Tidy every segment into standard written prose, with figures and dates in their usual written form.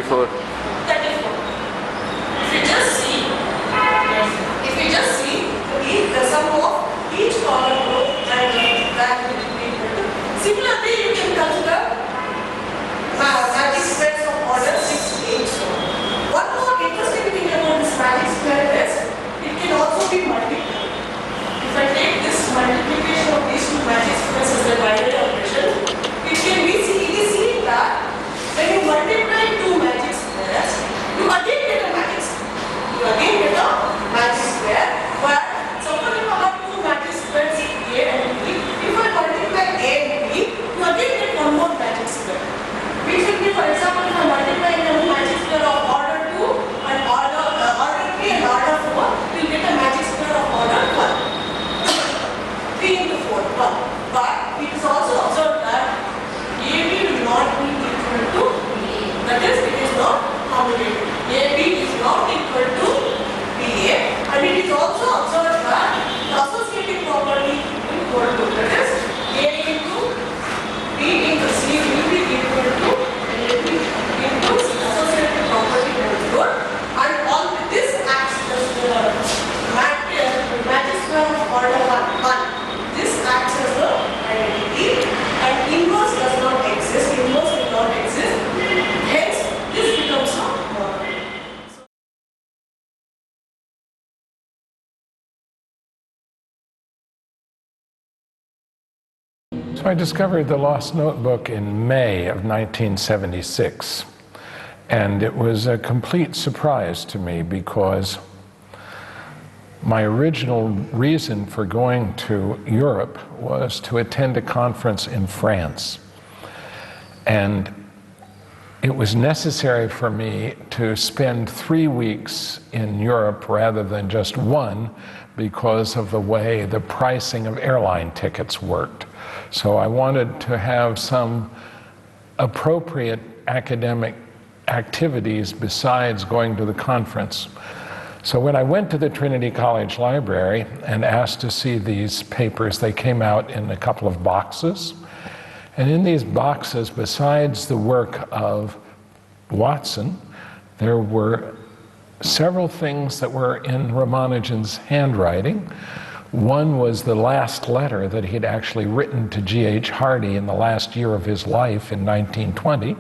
34. 34. If you just see, the sum of each column row and that will be equal to. Similarly, you can consider magic squares of order 6, 8. One more interesting thing about this magic square is it can also be multiplied. If I take this multiplication of these two magic squares as a binary operation, it can be easily seen that when you multiply two magic squares, you again get a magic square. But suppose if I have two magic squares A and B, if I multiply A and B, you again get one more magic square. Which will be, for example, if I multiply a magic square of order 2 and order 3 and order 4, you will get a magic square of order 1. 3 into 4, 1. But it is also observed that AB will not be equal to BA. That is, it is not commutative. AB is not equal to BA, and it is also observed that the associative property will hold true. That is, A into B into C will be equal to AB into C. Associative property holds good, and all this acts as the magic square of order 1. This acts as the identity, and inverse does not exist. Inverse will not exist. Hence, this becomes a model. So I discovered the Lost Notebook in May of 1976, and it was a complete surprise to me because my original reason for going to Europe was to attend a conference in France. And it was necessary for me to spend 3 weeks in Europe rather than just one because of the way the pricing of airline tickets worked. So I wanted to have some appropriate academic activities besides going to the conference. So when I went to the Trinity College Library and asked to see these papers, they came out in a couple of boxes. And in these boxes, besides the work of Watson, there were several things that were in Ramanujan's handwriting. One was the last letter that he'd actually written to G.H. Hardy in the last year of his life in 1920.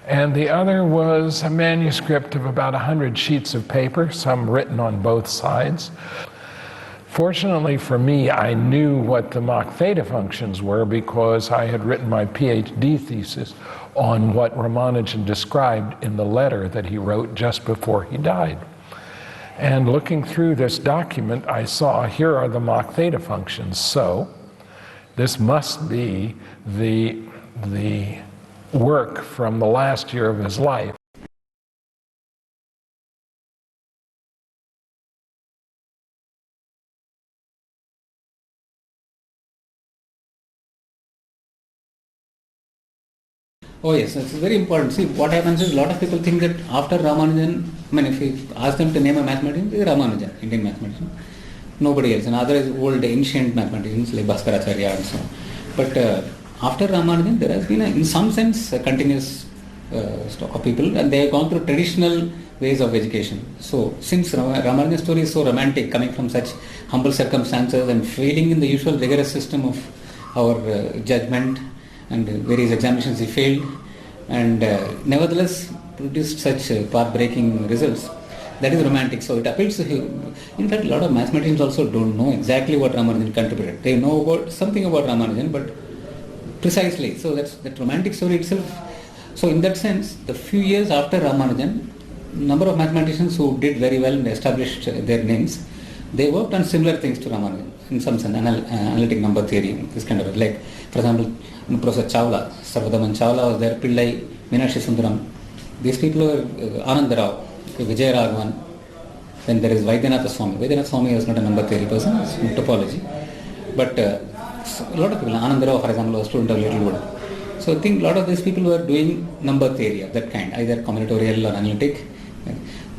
And the other was a manuscript of about 100 sheets of paper, some written on both sides. Fortunately for me, I knew what the Mach theta functions were because I had written my PhD thesis on what Ramanujan described in the letter that he wrote just before he died. And looking through this document, I saw here are the Mach theta functions. So this must be the work from the last year of his life. Oh yes, it's very important. See, what happens is a lot of people think that after Ramanujan, I mean, if you ask them to name a mathematician, it's Ramanujan, Indian mathematician. Nobody else. And other old ancient mathematicians like Bhaskaracharya and so on. But after Ramanujan, there has been, in some sense, a continuous stock of people, and they have gone through traditional ways of education. So, since Ramanujan's story is so romantic, coming from such humble circumstances and failing in the usual rigorous system of our judgment, and various examinations he failed, and nevertheless produced such path-breaking results. That is romantic. So it appeals to him. In fact, a lot of mathematicians also don't know exactly what Ramanujan contributed. They know about something about Ramanujan, but precisely. So that's that romantic story itself. So in that sense, the few years after Ramanujan, number of mathematicians who did very well and established their names, they worked on similar things to Ramanujan. In some sense, analytic number theory, this kind of, like, for example, Professor Chawla, Sarvadaman Chawla was there, Pillai, Meenakshi Sundaram. These people were Ananda Rao, Vijay Raghavan. Then there is Vaidyanatha Swami. Vaidyanatha Swami was not a number theory person, it's in topology. But a lot of people, Ananda Rao, for example, was a student of Littlewood. So I think a lot of these people were doing number theory of that kind, either combinatorial or analytic.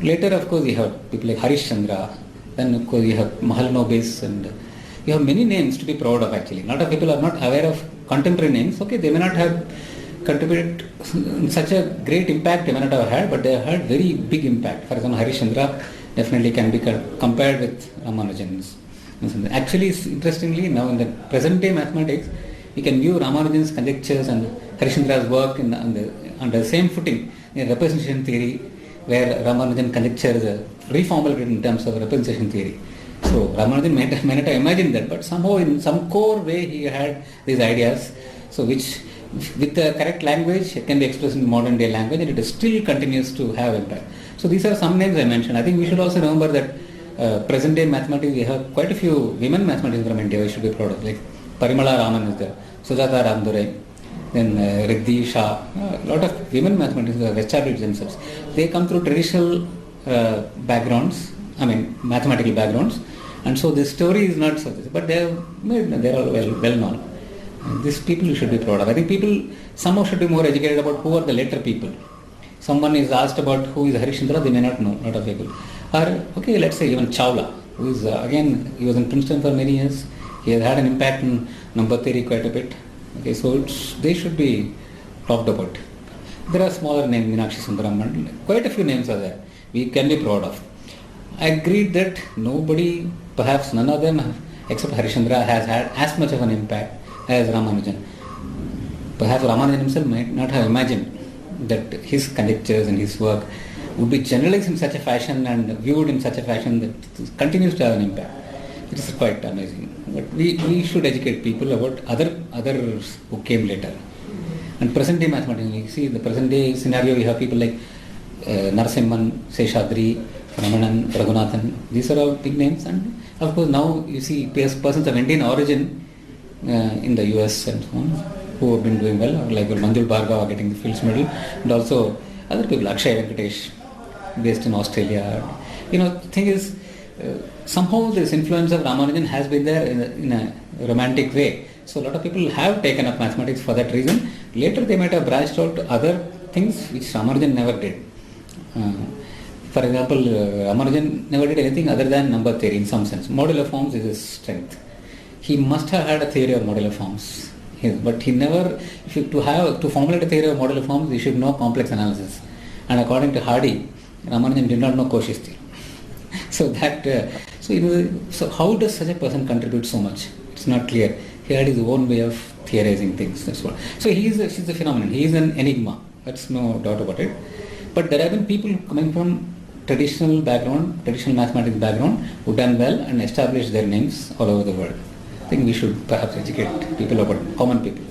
Later, of course, you have people like Harish Chandra, then of course you have Mahalanobis, and you have many names to be proud of actually. A lot of people are not aware of contemporary names. Okay, they may not have contribute such a great impact they may not have had, but they have had very big impact. For example, Harishchandra definitely can be compared with Ramanujan's. Actually, interestingly, now in the present day mathematics, we can view Ramanujan's conjectures and Harishchandra's work on the same footing in representation theory, where Ramanujan conjectures reformulated in terms of representation theory. So Ramanujan may not have imagined that, but somehow in some core way he had these ideas, so which with the correct language it can be expressed in modern day language, and it still continues to have impact. So these are some names I mentioned. I think we should also remember that present day mathematics, we have quite a few women mathematicians from India we should be proud of, like Parimala Raman is there, Sujata Ramdure, then Riddhi Shah, a lot of women mathematicians have established themselves. They come through traditional backgrounds, mathematical backgrounds, and so this story is not such, but they are well known. These people you should be proud of. I think people somehow should be more educated about who are the later people. Someone is asked about who is Harishchandra, they may not know, a lot of people. Or, okay, let's say even Chawla, who is, again, he was in Princeton for many years. He has had an impact in number theory quite a bit. Okay, so they should be talked about. There are smaller names, Meenakshi Sundaram, quite a few names are there we can be proud of. I agree that nobody, perhaps none of them except Harishchandra, has had as much of an impact as Ramanujan. Perhaps Ramanujan himself might not have imagined that his conjectures and his work would be generalized in such a fashion and viewed in such a fashion that it continues to have an impact. It is quite amazing. But we should educate people about others who came later. And present day mathematics, you see the present day scenario, you have people like Narasimhan, Seshadri, Ramanan, Raghunathan. These are all big names, and of course now you see persons of Indian origin in the US and so on, who have been doing well, like Manjul Bhargava getting the Fields Medal, and also other people, Akshay Venkatesh, based in Australia. The thing is, somehow this influence of Ramanujan has been there in a romantic way. So a lot of people have taken up mathematics for that reason. Later they might have branched out to other things which Ramanujan never did. For example, Ramanujan never did anything other than number theory in some sense. Modular forms is his strength. He must have had a theory of modular forms, but he never. To formulate a theory of modular forms, you should know complex analysis. And according to Hardy, Ramanujan did not know Cauchy's theorem. So how does such a person contribute so much? It's not clear. He had his own way of theorizing things. That's what. So he's a phenomenon. He is an enigma. That's no doubt about it. But there have been people coming from traditional mathematics background, who done well and established their names all over the world. I think we should perhaps educate people about common people.